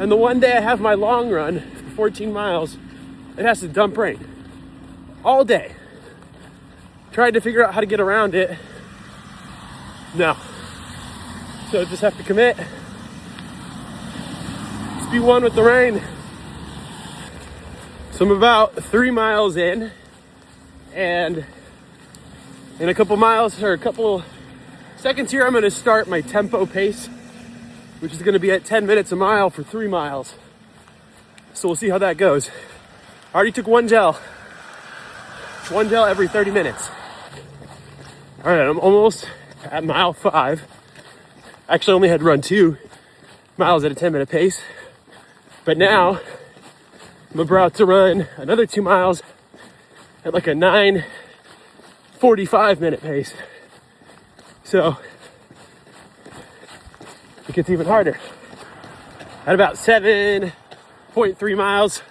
And the one day I have my long run for 14 miles, it has to dump rain all day. Tried to figure out how to get around it. No. So just have to commit. Just be one with the rain. So I'm about 3 miles in, and in a couple miles or a couple seconds here, I'm going to start my tempo pace, which is going to be at 10 minutes a mile for 3 miles. So we'll see how that goes. I already took one gel every 30 minutes. All right, I'm almost at mile 5. Actually, I only had to run 2 miles at a 10-minute pace. But now I'm about to run another 2 miles at like a 9:45-minute pace. So it gets even harder. At about 7.3 miles,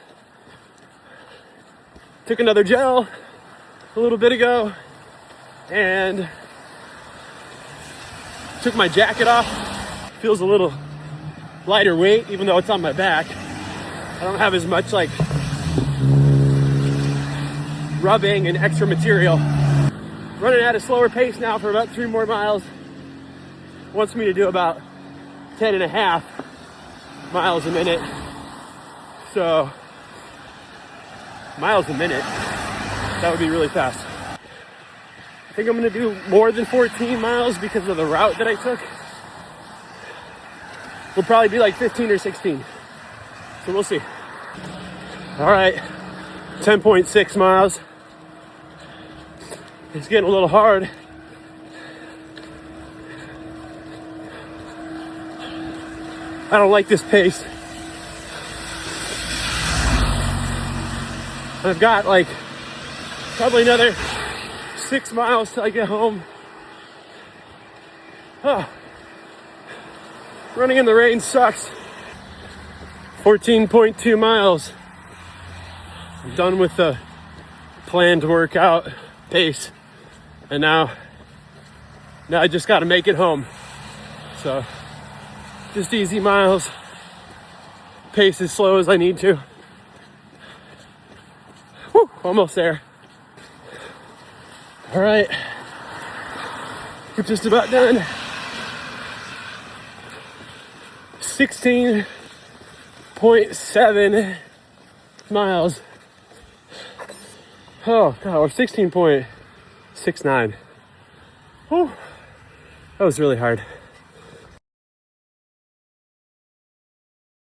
took another gel a little bit ago and took my jacket off. Feels a little lighter weight, even though it's on my back. I don't have as much like rubbing and extra material. Running at a slower pace now for about 3 more miles. Wants me to do about 10.5 miles a minute. So, miles a minute, that would be really fast. I think I'm gonna do more than 14 miles because of the route that I took. Will probably be like 15 or 16. So we'll see. All right, 10.6 miles. It's getting a little hard. I don't like this pace. I've got like probably another 6 miles till I get home. Oh. Running in the rain sucks. 14.2 miles. I'm done with the planned workout pace. And now I just got to make it home. So just easy miles. Pace as slow as I need to. Whew, almost there. All right. We're just about done. 16.7 miles. Oh God, or 16.69. Whew, that was really hard.